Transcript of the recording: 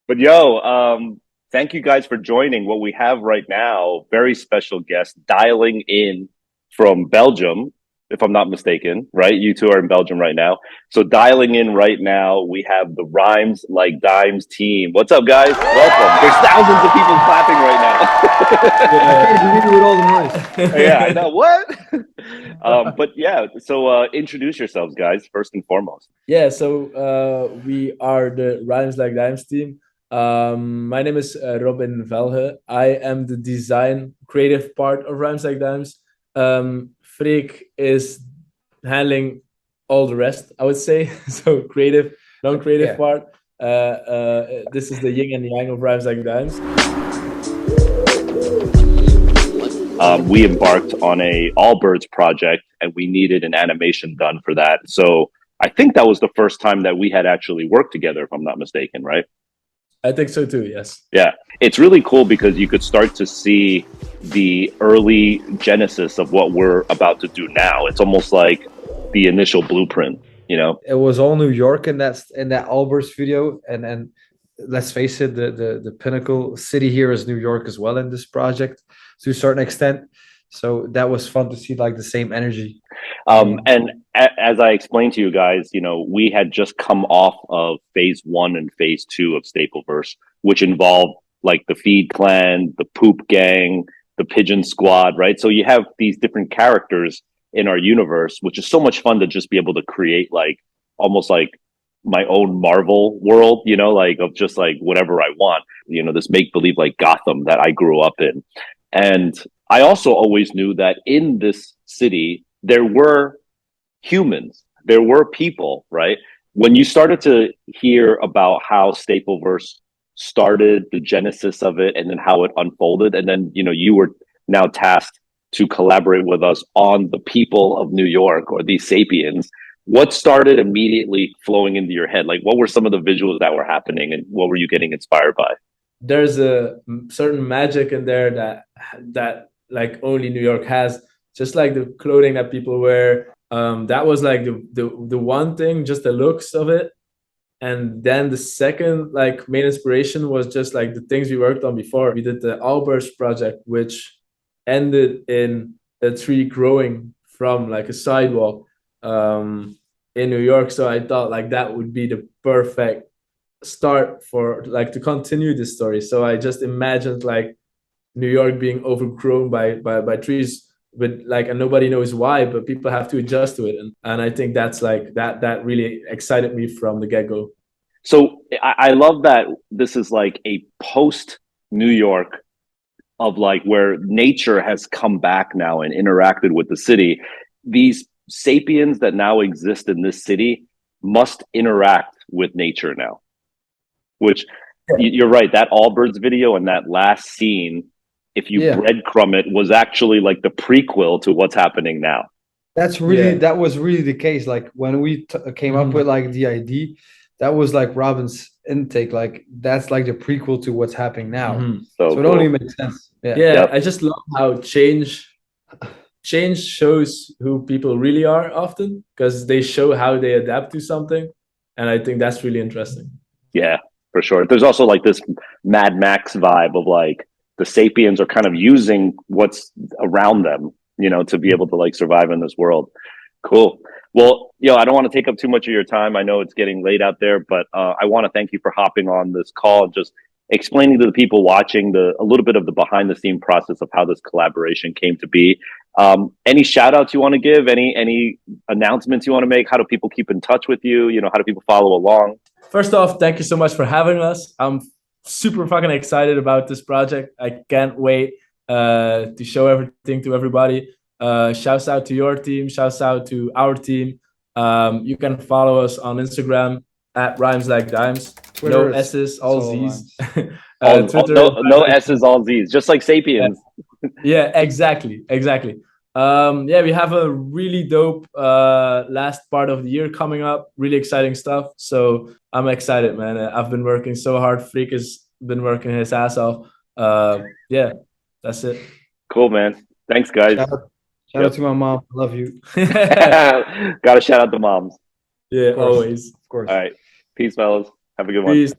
But yo, thank you guys for joining. What we have right now, very special guest dialing in from Belgium, if I'm not mistaken, right? You two are in Belgium right now. So dialing in right now, we have the Rhymes Like Dimes team. What's up, guys? Welcome. There's thousands of people clapping I right can't believe it with all the now. Yeah, I noise. know. What? But yeah, so introduce yourselves, guys, first and foremost. Yeah, so we are the Rhymes Like Dimes team. My name is Robin Velge. I am the design creative part of Rhymes Like Dimes. Freek is handling all the rest, I would say. So creative, non-creative Yeah. part. This is the yin and yang of Rhymes Like Dimes. We embarked on a Allbirds project and we needed an animation done for that. So I think that was the first time that we had actually worked together, if I'm not mistaken, right? I think so too, yes. Yeah. It's really cool because you could start to see the early genesis of what we're about to do now. It's almost like the initial blueprint, you know? It was all New York in that Albers video, and let's face it, the pinnacle city here is New York as well in this project to a certain extent. So that was fun to see like the same energy. And as I explained to you guys, you know, we had just come off of phase one and phase two of Stapleverse, which involved like the Feed Clan, the Poop Gang, the Pigeon Squad, right? So you have these different characters in our universe, which is so much fun to just be able to create like almost like my own Marvel world, you know, like of just like whatever I want, you know, this make believe like Gotham that I grew up in. And I also always knew that in this city, there were humans, there were people, right? When you started to hear about how Stapleverse started, the genesis of it, and then how it unfolded, and then, you know, you were now tasked to collaborate with us on the people of New York or these sapiens. What started immediately flowing into your head? Like, what were some of the visuals that were happening, and what were you getting inspired by? There's a certain magic in there that like only New York has. Just like the clothing that people wear, that was like the one thing, just the looks of it. And then the second like main inspiration was just like the things we worked on before. We did the Allbirds project, which ended in a tree growing from like a sidewalk in New York. So I thought like that would be the perfect start for like to continue this story. So I just imagined like New York being overgrown by trees with like, and nobody knows why, but people have to adjust to it. And I think that's like that really excited me from the get-go. So I love that this is like a post New York of like where nature has come back now and interacted with the city. These sapiens that now exist in this city must interact with nature now, which you're right. That Allbirds video and that last scene, if you Yeah, breadcrumb it, was actually like the prequel to what's happening now. Yeah. that was really the case. Like when we came up with Mhm. like the ID, that was like Robin's intake. Like that's like the prequel to what's happening now. Mhm. So So it only cool. makes sense. Yeah. Yeah, Yep. I just love how change shows who people really are often because they show how they adapt to something, and I think that's really interesting. Yeah, for sure. There's also like this Mad Max vibe of like the sapiens are kind of using what's around them, you know, to be able to like survive in this world. Cool. Well, yo, I don't want to take up too much of your time. I know it's getting late out there, but I want to thank you for hopping on this call, just explaining to the people watching the a little bit of the behind the scene process of how this collaboration came to be. Any shout outs you want to give? Any announcements you want to make? How do people keep in touch with you? You know, how do people follow along? First off, thank you so much for having us. I'm super fucking excited about this project. I can't wait to show everything to everybody. Shouts out to your team. Shouts out to our team. You can follow us on Instagram at Rhymes Like Dimes. No Twitter, S's, it's all all Z's. lines. All Twitter is no Rhymes no Like S's, Dimes. all Z's, just like Yeah, Sapiens. yeah, exactly. Yeah, we have a really dope last part of the year coming up. Really exciting stuff. So I'm excited, man. I've been working so hard. Freak has been working his ass off. Yeah, that's it. Cool, man. Thanks, guys. Shout out, shout out Yep. to my mom. I love you. Got to shout out the moms. Of Yeah, course. always. Of All course. right. Peace, fellas. Have a good one. Peace.